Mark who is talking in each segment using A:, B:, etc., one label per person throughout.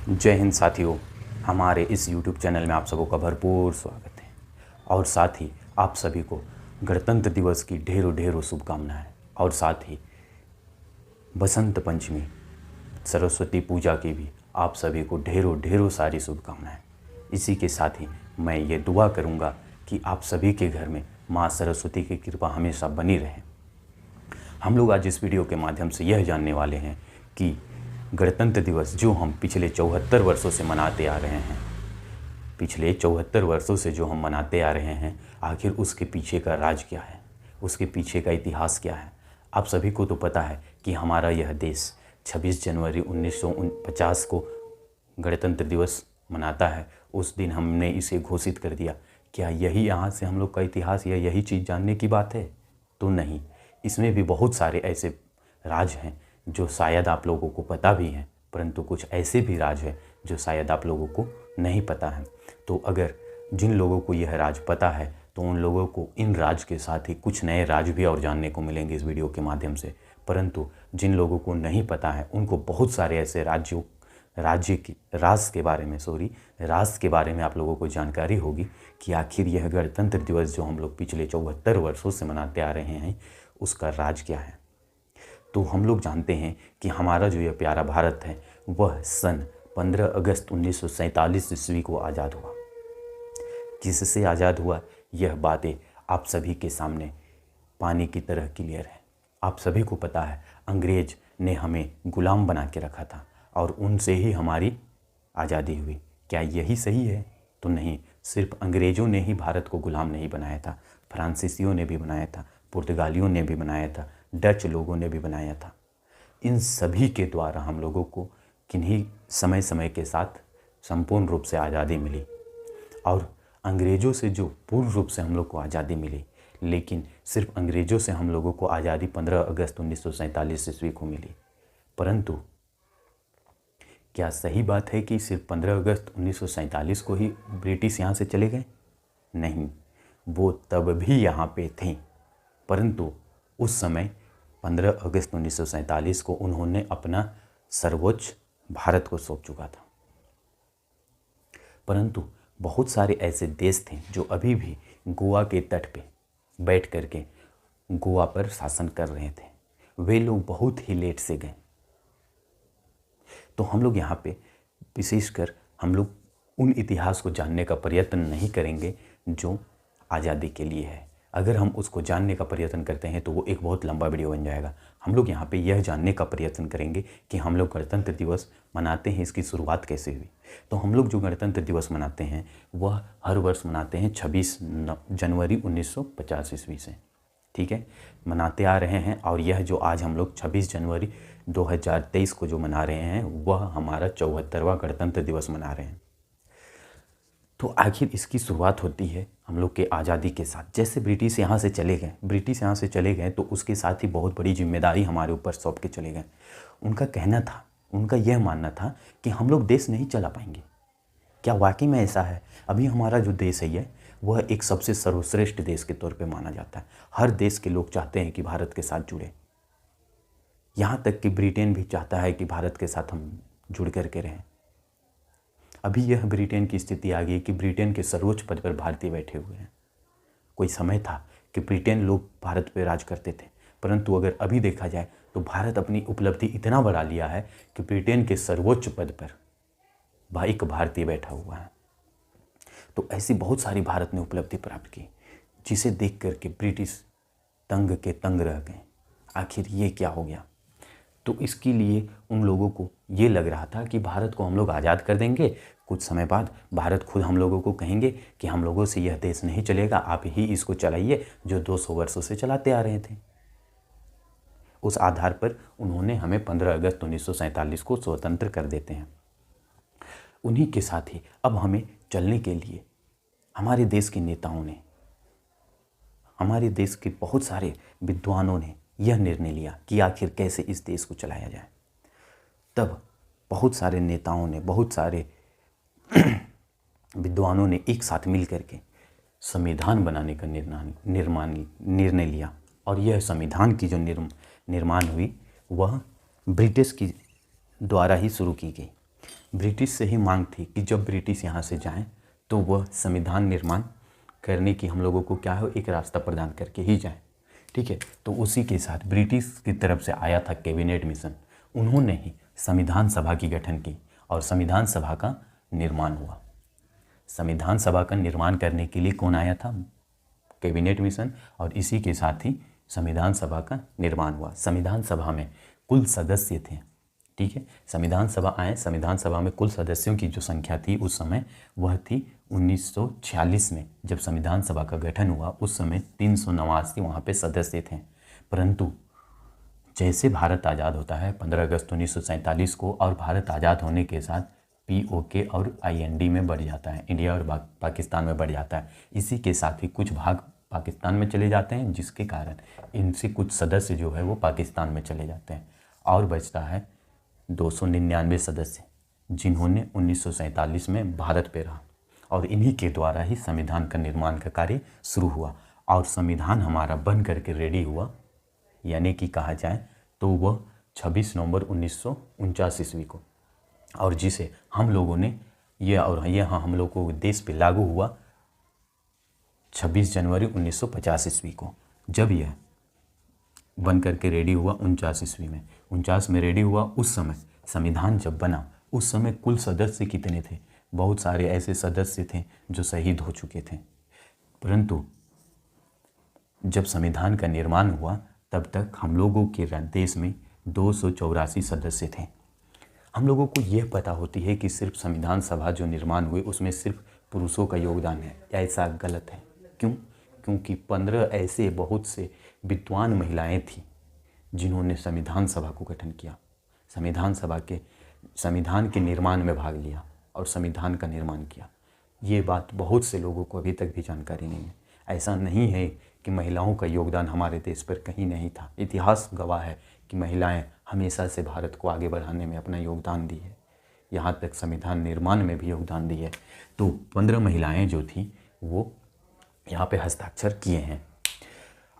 A: जय हिंद साथियों, हमारे इस YouTube चैनल में आप सबों का भरपूर स्वागत है। और साथ ही आप सभी को गणतंत्र दिवस की ढेरों ढेरों शुभकामनाएं और साथ ही बसंत पंचमी सरस्वती पूजा की भी आप सभी को ढेरों ढेरों सारी शुभकामनाएं। इसी के साथ ही मैं ये दुआ करूँगा कि आप सभी के घर में माँ सरस्वती की कृपा हमेशा बनी रहे। हम लोग आज इस वीडियो के माध्यम से यह जानने वाले हैं कि गणतंत्र दिवस जो हम पिछले 74 वर्षों से मनाते आ रहे हैं, पिछले 74 वर्षों से जो हम मनाते आ रहे हैं, आखिर उसके पीछे का राज क्या है, उसके पीछे का इतिहास क्या है। आप सभी को तो पता है कि हमारा यह देश 26 जनवरी 1950 को गणतंत्र दिवस मनाता है। उस दिन हमने इसे घोषित कर दिया। क्या यही यहाँ से हम लोग का इतिहास या यही चीज़ जानने की बात है? तो नहीं, इसमें भी बहुत सारे ऐसे राज हैं जो शायद आप लोगों को पता भी हैं, परंतु कुछ ऐसे भी राज हैं जो शायद आप लोगों को नहीं पता है। तो अगर जिन लोगों को यह राज पता है तो उन लोगों को इन राज के साथ ही कुछ नए राज भी और जानने को मिलेंगे इस वीडियो के माध्यम से। परंतु जिन लोगों को नहीं पता है उनको बहुत सारे ऐसे राज के बारे में आप लोगों को जानकारी होगी कि आखिर यह गणतंत्र दिवस जो हम लोग पिछले 74 वर्षों से मनाते आ रहे हैं उसका राज क्या है। तो हम लोग जानते हैं कि हमारा जो यह प्यारा भारत है वह सन 15 अगस्त 1947 ईस्वी को आज़ाद हुआ। किससे आज़ाद हुआ, यह बातें आप सभी के सामने पानी की तरह क्लियर है। आप सभी को पता है अंग्रेज ने हमें गुलाम बना के रखा था और उनसे ही हमारी आज़ादी हुई। क्या यही सही है? तो नहीं, सिर्फ अंग्रेज़ों ने ही भारत को गुलाम नहीं बनाया था, फ्रांसीसियों ने भी बनाया था, पुर्तगालियों ने भी बनाया था, डच लोगों ने भी बनाया था। इन सभी के द्वारा हम लोगों को किन्हीं समय समय के साथ संपूर्ण रूप से आज़ादी मिली और अंग्रेज़ों से जो पूर्ण रूप से हम लोग को आज़ादी मिली, लेकिन सिर्फ अंग्रेज़ों से हम लोगों को आज़ादी 15 अगस्त 1947 ईस्वी को मिली। परंतु क्या सही बात है कि सिर्फ 15 अगस्त 1947 को ही ब्रिटिश यहाँ से चले गए? नहीं, वो तब भी यहाँ पे थे, परंतु उस समय 15 अगस्त 1947 को उन्होंने अपना सर्वोच्च भारत को सौंप चुका था। परंतु बहुत सारे ऐसे देश थे जो अभी भी गोवा के तट पे बैठ करके गोवा पर शासन कर रहे थे। वे लोग बहुत ही लेट से गए। तो हम लोग यहाँ पे विशेषकर हम लोग उन इतिहास को जानने का प्रयत्न नहीं करेंगे जो आज़ादी के लिए है। अगर हम उसको जानने का प्रयत्न करते हैं तो वो एक बहुत लंबा वीडियो बन जाएगा। हम लोग यहाँ पे यह जानने का प्रयत्न करेंगे कि हम लोग गणतंत्र दिवस मनाते हैं, इसकी शुरुआत कैसे हुई। तो हम लोग जो गणतंत्र दिवस मनाते हैं वह हर वर्ष मनाते हैं 26 जनवरी 1950 ईस्वी से, ठीक है, मनाते आ रहे हैं। और यह जो आज हम लोग 26 जनवरी 2023 को जो मना रहे हैं वह हमारा 74वां गणतंत्र दिवस मना रहे हैं। तो आखिर इसकी शुरुआत होती है हम लोग के आज़ादी के साथ। जैसे ब्रिटिश यहाँ से चले गए तो उसके साथ ही बहुत बड़ी जिम्मेदारी हमारे ऊपर सौंप के चले गए। उनका कहना था, उनका यह मानना था कि हम लोग देश नहीं चला पाएंगे। क्या वाकई में ऐसा है? अभी हमारा जो देश है वह एक सबसे सर्वश्रेष्ठ देश के तौर पे माना जाता है। हर देश के लोग चाहते हैं कि भारत के साथ जुड़े। यहाँ तक कि ब्रिटेन भी चाहता है कि भारत के साथ हम जुड़ करके रहें। अभी यह ब्रिटेन की स्थिति आ गई कि ब्रिटेन के सर्वोच्च पद पर भारतीय बैठे हुए हैं। कोई समय था कि ब्रिटेन लोग भारत पर राज करते थे, परंतु अगर अभी देखा जाए तो भारत अपनी उपलब्धि इतना बढ़ा लिया है कि ब्रिटेन के सर्वोच्च पद पर एक भारतीय बैठा हुआ है। तो ऐसी बहुत सारी भारत ने उपलब्धि प्राप्त की जिसे देख करके ब्रिटिश तंग के तंग रह गए। आखिर ये क्या हो गया? तो इसके लिए उन लोगों को ये लग रहा था कि भारत को हम लोग आज़ाद कर देंगे, कुछ समय बाद भारत खुद हम लोगों को कहेंगे कि हम लोगों से यह देश नहीं चलेगा, आप ही इसको चलाइए, जो 200 वर्षों से चलाते आ रहे थे। उस आधार पर उन्होंने हमें 15 अगस्त 1947 को स्वतंत्र कर देते हैं। उन्हीं के साथ ही अब हमें चलने के लिए हमारे देश के नेताओं ने, हमारे देश के बहुत सारे विद्वानों ने यह निर्णय लिया कि आखिर कैसे इस देश को चलाया जाए। तब बहुत सारे नेताओं ने, बहुत सारे विद्वानों ने एक साथ मिल करके संविधान बनाने का निर्णय लिया। और यह संविधान की जो निर्माण हुई वह ब्रिटिश की द्वारा ही शुरू की गई। ब्रिटिश से ही मांग थी कि जब ब्रिटिश यहाँ से जाएं तो वह संविधान निर्माण करने की हम लोगों को क्या हो एक रास्ता प्रदान करके ही जाएं। ठीक है, तो उसी के साथ ब्रिटिश की तरफ से आया था कैबिनेट मिशन, उन्होंने ही संविधान सभा की गठन की और संविधान सभा का निर्माण हुआ। संविधान सभा का निर्माण करने के लिए कौन आया था? कैबिनेट मिशन, और इसी के साथ ही संविधान सभा का निर्माण हुआ। संविधान सभा में कुल सदस्य थे। ठीक है, संविधान सभा आए, संविधान सभा में कुल सदस्यों की जो संख्या थी उस समय वह थी 1946 में जब संविधान सभा का गठन हुआ उस समय 389 वहाँ पे सदस्य थे। परंतु जैसे भारत आज़ाद होता है 15 अगस्त 1947 को और भारत आज़ाद होने के साथ POK और IND में बढ़ जाता है, इंडिया और पाकिस्तान में बढ़ जाता है। इसी के साथ ही कुछ भाग पाकिस्तान में चले जाते हैं जिसके कारण इनसे कुछ सदस्य जो है वो पाकिस्तान में चले जाते हैं और बचता है 299 सदस्य जिन्होंने 1947 में भारत पे रहा और इन्हीं के द्वारा ही संविधान का निर्माण का कार्य शुरू हुआ और संविधान हमारा बन करके रेडी हुआ, यानी कि कहा जाए तो वह 26 नवंबर 1949 ईस्वी को, और जिसे हम लोगों ने यहाँ हम लोग को देश पे लागू हुआ 26 जनवरी 1950 ईस्वी को। जब यह बन करके रेडी हुआ 49 ईस्वी में, 49 में रेडी हुआ, उस समय संविधान जब बना उस समय कुल सदस्य कितने थे? बहुत सारे ऐसे सदस्य थे जो शहीद हो चुके थे। परंतु जब संविधान का निर्माण हुआ तब तक हम लोगों के देश में 284 सदस्य थे। हम लोगों को यह पता होती है कि सिर्फ संविधान सभा जो निर्माण हुए उसमें सिर्फ पुरुषों का योगदान है, ऐसा गलत है। क्यों? क्योंकि 15 ऐसे बहुत से विद्वान महिलाएं थीं जिन्होंने संविधान सभा को गठन किया, संविधान के निर्माण में भाग लिया और संविधान का निर्माण किया। ये बात बहुत से लोगों को अभी तक भी जानकारी नहीं है। ऐसा नहीं है कि महिलाओं का योगदान हमारे देश पर कहीं नहीं था। इतिहास गवाह है कि महिलाएं हमेशा से भारत को आगे बढ़ाने में अपना योगदान दी है, यहाँ तक संविधान निर्माण में भी योगदान दी है। तो 15 महिलाएं जो थी वो यहाँ पे हस्ताक्षर किए हैं।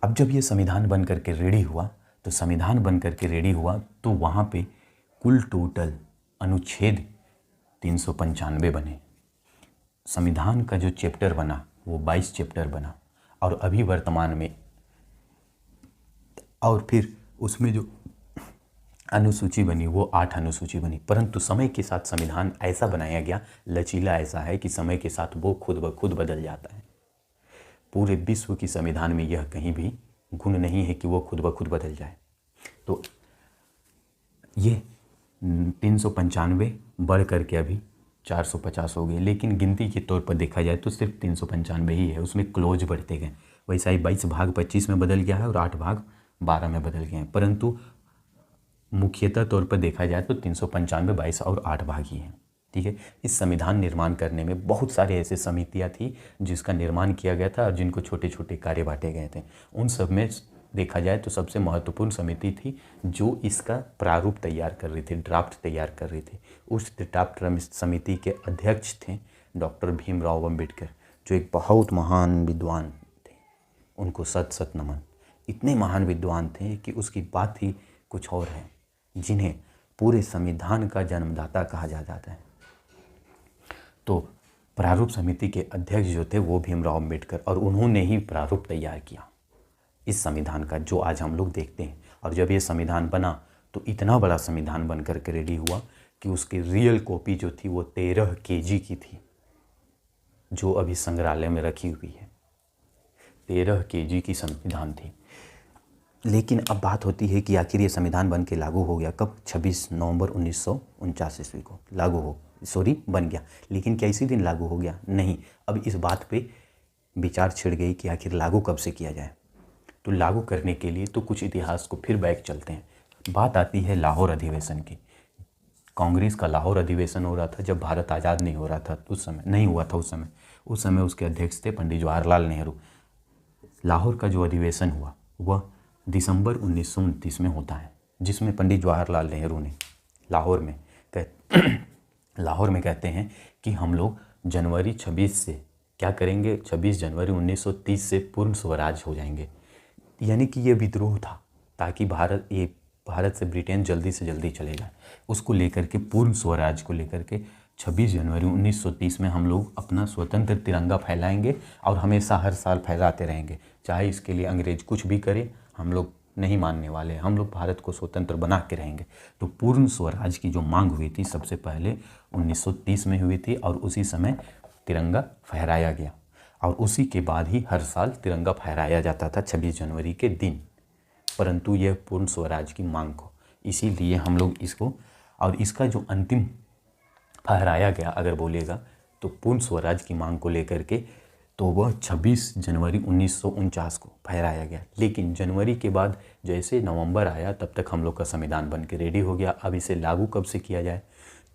A: अब जब ये संविधान बन करके रेडी हुआ तो संविधान बन करके रेडी हुआ तो वहाँ पे कुल टोटल अनुच्छेद 395 बने। संविधान का जो चैप्टर बना वो 22 चैप्टर बना और अभी वर्तमान में, और फिर उसमें जो अनुसूची बनी वो 8 अनुसूची बनी। परंतु समय के साथ संविधान ऐसा बनाया गया, लचीला ऐसा है कि समय के साथ वो खुद ब खुद बदल जाता है। पूरे विश्व की संविधान में यह कहीं भी गुण नहीं है कि वो खुद ब खुद बदल जाए। तो ये 395 बढ़ करके अभी 450 हो गए, लेकिन गिनती के तौर पर देखा जाए तो सिर्फ 395 ही है। उसमें क्लोज बढ़ते गए, वैसा ही 22 भाग 25 में बदल गया है और 8 भाग 12 में बदल गए हैं। परंतु मुख्यतः तौर पर देखा जाए तो 395 22 और 8 भाग ही हैं। ठीक है, इस संविधान निर्माण करने में बहुत सारे ऐसे समितियां थी जिसका निर्माण किया गया था और जिनको छोटे छोटे कार्य बांटे गए थे। उन सब में देखा जाए तो सबसे महत्वपूर्ण समिति थी जो इसका प्रारूप तैयार कर रही थी, ड्राफ्ट तैयार कर रही थी। उस ड्राफ्ट समिति के अध्यक्ष थे डॉक्टर भीमराव अम्बेडकर, जो एक बहुत महान विद्वान थे। उनको सत सत नमन। इतने महान विद्वान थे कि उसकी बात ही कुछ और है, जिन्हें पूरे संविधान का जन्मदाता कहा जाता है। तो प्रारूप समिति के अध्यक्ष जो थे वो भीमराव अम्बेडकर, और उन्होंने ही प्रारूप तैयार किया इस संविधान का जो आज हम लोग देखते हैं। और जब ये संविधान बना तो इतना बड़ा संविधान बन करके रेडी हुआ कि उसकी रियल कॉपी जो थी वो 13 kg की थी, जो अभी संग्रहालय में रखी हुई है। 13 kg की संविधान थी। लेकिन अब बात होती है कि आखिर ये संविधान बन के लागू हो गया कब? 26 नवंबर 1949 ईस्वी को बन गया। लेकिन क्या इसी दिन लागू हो गया? नहीं। अब इस बात पे विचार छिड़ गई कि आखिर लागू कब से किया जाए। तो लागू करने के लिए तो कुछ इतिहास को फिर बैक चलते हैं। बात आती है लाहौर अधिवेशन की। कांग्रेस का लाहौर अधिवेशन हो रहा था जब भारत आज़ाद नहीं हो रहा था, उस समय नहीं हुआ था। उस समय उसके अध्यक्ष थे पंडित जवाहरलाल नेहरू। लाहौर का जो अधिवेशन हुआ वह दिसंबर 1929 में होता है, जिसमें पंडित जवाहरलाल नेहरू ने लाहौर में कहते हैं कि हम लोग जनवरी 26 से क्या करेंगे, 26 जनवरी 1930 से पूर्ण स्वराज हो जाएंगे। यानी कि ये विद्रोह था ताकि भारत ये भारत से ब्रिटेन जल्दी से जल्दी चले जाए, उसको लेकर के पूर्ण स्वराज को लेकर के 26 जनवरी 1930 में हम लोग अपना स्वतंत्र तिरंगा फहलाएंगे और हमेशा हर साल फहराते रहेंगे। चाहे इसके लिए अंग्रेज कुछ भी करे, हम लोग नहीं मानने वाले, हम लोग भारत को स्वतंत्र बना के रहेंगे। तो पूर्ण स्वराज की जो मांग हुई थी सबसे पहले 1930 में हुई थी और उसी समय तिरंगा फहराया गया और उसी के बाद ही हर साल तिरंगा फहराया जाता था 26 जनवरी के दिन। परंतु यह पूर्ण स्वराज की मांग को, इसीलिए हम लोग इसको, और इसका जो अंतिम फहराया गया अगर बोलिएगा तो पूर्ण स्वराज की मांग को लेकर के, तो वह 26 जनवरी 1949 को फहराया गया। लेकिन जनवरी के बाद जैसे नवंबर आया तब तक हम लोग का संविधान बन के रेडी हो गया। अब इसे लागू कब से किया जाए,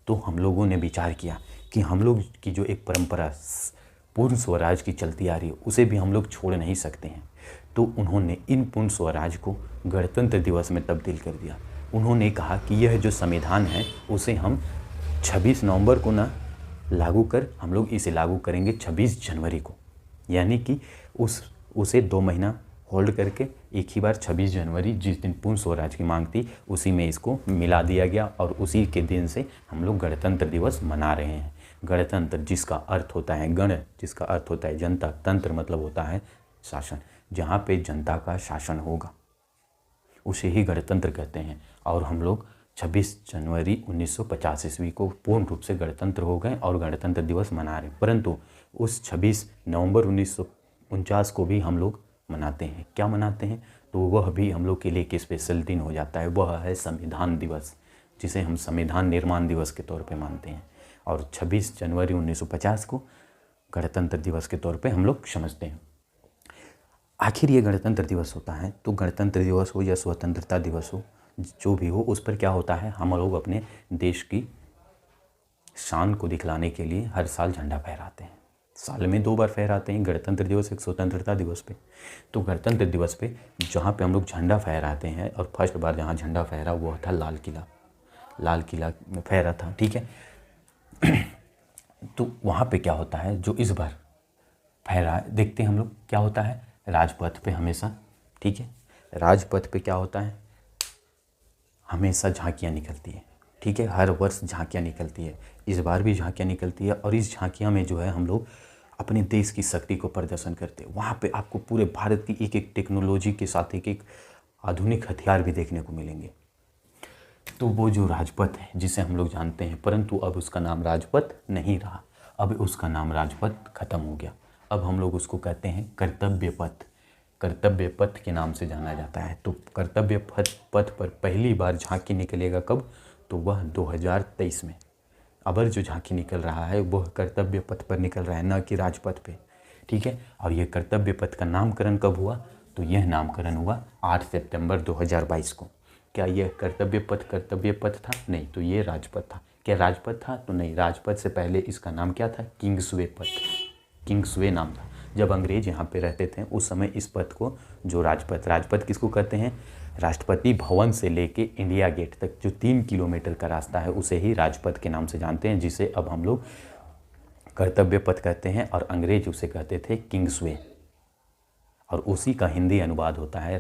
A: तो हम लोगों ने विचार किया कि हम लोग की जो एक परंपरा पूर्ण स्वराज की चलती आ रही है उसे भी हम लोग छोड़ नहीं सकते हैं। तो उन्होंने इन पूर्ण स्वराज को गणतंत्र दिवस में तब्दील कर दिया। उन्होंने कहा कि यह जो संविधान है उसे हम 26 नवंबर को ना लागू कर, हम लोग इसे लागू करेंगे 26 जनवरी को, यानी कि उसे 2 महीना होल्ड करके एक ही बार 26 जनवरी जिस दिन पूर्ण स्वराज की मांग थी उसी में इसको मिला दिया गया और उसी के दिन से हम लोग गणतंत्र दिवस मना रहे हैं। गणतंत्र जिसका अर्थ होता है गण, जिसका अर्थ होता है जनता, तंत्र मतलब होता है शासन, जहाँ पे जनता का शासन होगा उसे ही गणतंत्र कहते हैं। और हम लोग 26 जनवरी 1950 ईस्वी को पूर्ण रूप से गणतंत्र हो गए और गणतंत्र दिवस मना रहे हैं। परंतु उस 26 नवंबर 1949 को भी हम लोग मनाते हैं। क्या मनाते हैं, तो वह भी हम लोग के लिए एक स्पेशल दिन हो जाता है, वह है संविधान दिवस, जिसे हम संविधान निर्माण दिवस के तौर पे मानते हैं। और 26 जनवरी 1950 को गणतंत्र दिवस के तौर पे हम लोग समझते हैं। आखिर ये गणतंत्र दिवस होता है, तो गणतंत्र दिवस हो या स्वतंत्रता दिवस हो, जो भी हो, उस पर क्या होता है, हम लोग अपने देश की शान को दिखलाने के लिए हर साल झंडा फहराते हैं। साल में 2 बार फहराते हैं, गणतंत्र दिवस, एक स्वतंत्रता दिवस पे। तो गणतंत्र दिवस पे जहाँ पे हम लोग झंडा फहराते हैं, और फर्स्ट बार जहाँ झंडा फहरा वो था लाल किला में फहरा था, ठीक है। तो वहाँ पे क्या होता है, जो इस बार फहरा, देखते हैं हम लोग क्या होता है राजपथ पे हमेशा, ठीक है, राजपथ पे क्या होता है, हमेशा झांकियाँ निकलती है, ठीक है, हर वर्ष झांकियाँ निकलती है। इस बार भी झांकियाँ निकलती है और इस झांकियाँ में जो है हम लोग अपने देश की शक्ति को प्रदर्शन करते हैं। वहाँ पे आपको पूरे भारत की एक एक टेक्नोलॉजी के साथ एक एक आधुनिक हथियार भी देखने को मिलेंगे। तो वो जो राजपथ है जिसे हम लोग जानते हैं, परंतु अब उसका नाम राजपथ नहीं रहा, अब उसका नाम राजपथ खत्म हो गया। अब हम लोग उसको कहते हैं कर्तव्य पथ, कर्तव्य पथ के नाम से जाना जाता है। तो कर्तव्य पथ पर पहली बार झांकी निकलेगा कब, तो वह 2023 में। अब जो झांकी निकल रहा है वह कर्तव्य पथ पर निकल रहा है, न कि राजपथ पे, ठीक है। और ये कर्तव्य पथ का नामकरण कब हुआ, तो यह नामकरण हुआ 8 सितंबर 2022 को। क्या यह कर्तव्य पथ था? नहीं, तो ये राजपथ था। क्या राजपथ था? तो नहीं, राजपथ से पहले इसका नाम क्या था, किंग्सवे पथ, किंग्सवे नाम था। जब अंग्रेज यहाँ पे रहते थे उस समय इस पथ को, जो राजपथ किसको कहते हैं, राष्ट्रपति भवन से लेके इंडिया गेट तक जो 3 किलोमीटर का रास्ता है उसे ही राजपथ के नाम से जानते हैं, जिसे अब हम लोग कर्तव्य पथ कहते हैं और अंग्रेज उसे कहते थे किंग्सवे। और उसी का हिंदी अनुवाद होता है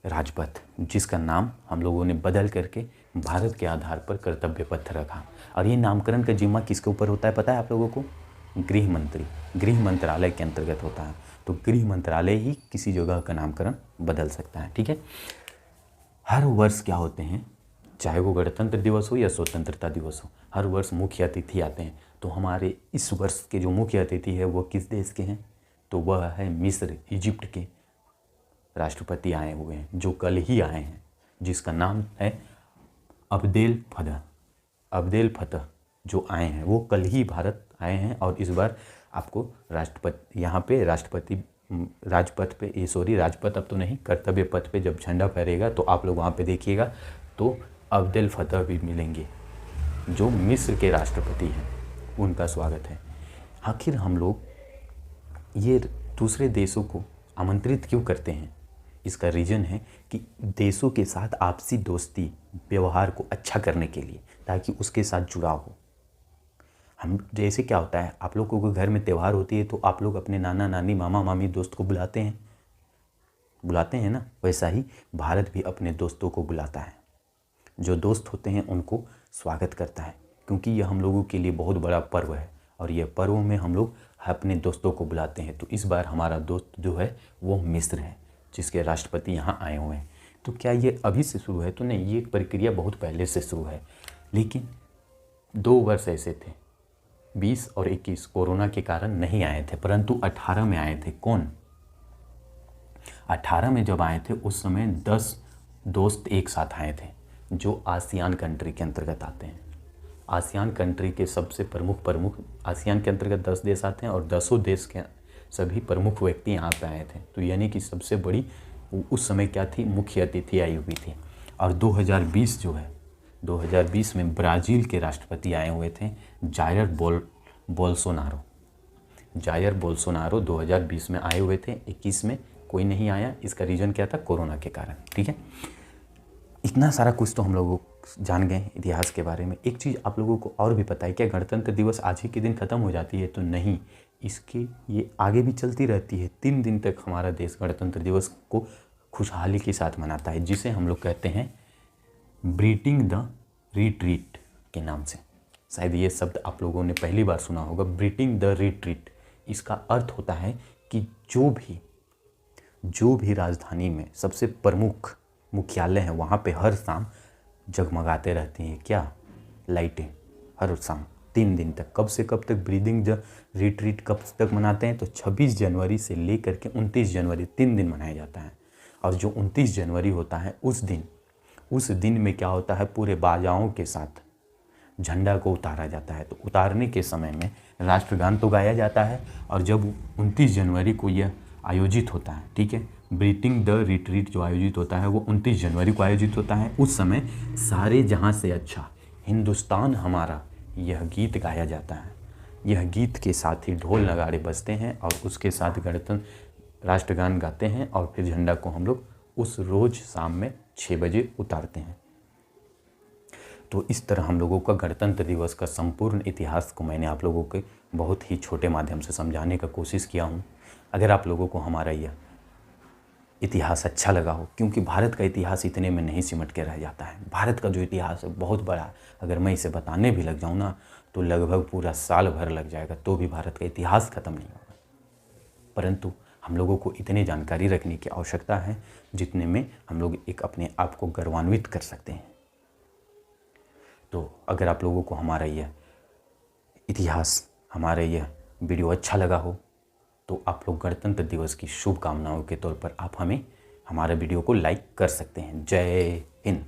A: राजपथ, जिसका नाम हम लोगों ने बदल करके भारत के आधार पर कर्तव्य पथ रखा। और ये नामकरण का जिम्मा किसके ऊपर होता है पता है आप लोगों को, गृह मंत्रालय के अंतर्गत होता है। तो गृह मंत्रालय ही किसी जगह का नामकरण बदल सकता है, ठीक है। हर वर्ष क्या होते हैं, चाहे वो गणतंत्र दिवस हो या स्वतंत्रता दिवस हो, हर वर्ष मुख्य अतिथि आते हैं। तो हमारे इस वर्ष के जो मुख्य अतिथि है वो किस देश के हैं, तो वह है मिस्र, इजिप्ट के राष्ट्रपति आए हुए हैं, जो कल ही आए हैं, जिसका नाम है अब्देल फतह जो आए हैं, वो कल ही भारत आए हैं। और इस बार आपको राजपथ अब तो नहीं, कर्तव्य पथ पे जब झंडा फहरेगा तो आप लोग वहाँ पे देखिएगा तो अब्देल फतह भी मिलेंगे, जो मिस्र के राष्ट्रपति हैं, उनका स्वागत है। आखिर हम लोग ये दूसरे देशों को आमंत्रित क्यों करते हैं, इसका रीज़न है कि देशों के साथ आपसी दोस्ती व्यवहार को अच्छा करने के लिए, ताकि उसके साथ जुड़ाव हो। हम जैसे क्या होता है, आप लोगों के घर में त्यौहार होती है तो आप लोग अपने नाना नानी, मामा मामी, दोस्त को बुलाते हैं, बुलाते हैं ना, वैसा ही भारत भी अपने दोस्तों को बुलाता है। जो दोस्त होते हैं उनको स्वागत करता है, क्योंकि यह हम लोगों के लिए बहुत बड़ा पर्व है और यह पर्व में हम लोग अपने दोस्तों को बुलाते हैं। तो इस बार हमारा दोस्त जो है वो मिस्र है, जिसके राष्ट्रपति यहाँ आए हुए हैं। तो क्या ये अभी से शुरू है? तो नहीं, ये प्रक्रिया बहुत पहले से शुरू है, लेकिन 2 वर्ष ऐसे थे, 20 और 21 कोरोना के कारण नहीं आए थे, परंतु 18 में आए थे। कौन? 18 में जब आए थे उस समय 10 दोस्त एक साथ आए थे, जो आसियान कंट्री के अंतर्गत आते हैं। आसियान कंट्री के सबसे प्रमुख आसियान के अंतर्गत 10 देश आते हैं और 10 देश के सभी प्रमुख व्यक्ति यहाँ पे आए थे। तो यानी कि सबसे बड़ी उस समय क्या थी, मुख्य अतिथि आई हुई थी। और 2020 जो है, 2020 में ब्राज़ील के राष्ट्रपति आए हुए थे, जायर बोल्सोनारो। जायर बोल्सोनारो 2020 में आए हुए थे, 21 में कोई नहीं आया। इसका रीज़न क्या था? कोरोना के कारण। ठीक है, इतना सारा कुछ तो हम लोग जान गए इतिहास के बारे में। एक चीज़ आप लोगों को और भी पता है क्या? गणतंत्र दिवस आज ही के दिन ख़त्म हो जाती है? तो नहीं, इसके ये आगे भी चलती रहती है। 3 दिन तक हमारा देश गणतंत्र दिवस को खुशहाली के साथ मनाता है, जिसे हम लोग कहते हैं ब्रीटिंग द रिट्रीट के नाम से। शायद ये शब्द आप लोगों ने पहली बार सुना होगा, ब्रीटिंग द रिट्रीट। इसका अर्थ होता है कि जो भी राजधानी में सबसे प्रमुख मुख्यालय है, वहाँ पे हर शाम जगमगाते रहती हैं क्या? लाइटें, हर शाम 3 दिन तक। कब से कब तक ब्रीदिंग द रिट्रीट कब तक मनाते हैं? तो 26 जनवरी से लेकर के 29 जनवरी 3 दिन मनाया जाता है। और जो 29 जनवरी होता है उस दिन में क्या होता है, पूरे बाजाओं के साथ झंडा को उतारा जाता है। तो उतारने के समय में राष्ट्रगान तो गाया जाता है, और जब 29 जनवरी को यह आयोजित होता है, ठीक है, ब्रीटिंग द रिट्रीट जो आयोजित होता है वो 29 जनवरी को आयोजित होता है। उस समय सारे जहां से अच्छा हिंदुस्तान हमारा, यह गीत गाया जाता है। यह गीत के साथ ही ढोल नगाड़े बजते हैं और उसके साथ गणतंत्र राष्ट्रगान गाते हैं, और फिर झंडा को हम लोग उस रोज़ शाम में 6 बजे उतारते हैं। तो इस तरह हम लोगों का गणतंत्र दिवस का संपूर्ण इतिहास को मैंने आप लोगों के बहुत ही छोटे माध्यम से समझाने का कोशिश किया हूँ। अगर आप लोगों को हमारा यह इतिहास अच्छा लगा हो, क्योंकि भारत का इतिहास इतने में नहीं सिमट के रह जाता है। भारत का जो इतिहास है बहुत बड़ा है। अगर मैं इसे बताने भी लग जाऊँ ना तो लगभग पूरा साल भर लग जाएगा, तो भी भारत का इतिहास ख़त्म नहीं होगा। परंतु हम लोगों को इतनी जानकारी रखने की आवश्यकता है जितने में हम लोग एक अपने आप को गौरवान्वित कर सकते हैं। तो अगर आप लोगों को हमारा यह इतिहास, हमारा यह वीडियो अच्छा लगा हो, तो आप लोग गणतंत्र दिवस की शुभकामनाओं के तौर पर आप हमें हमारे वीडियो को लाइक कर सकते हैं। जय हिंद।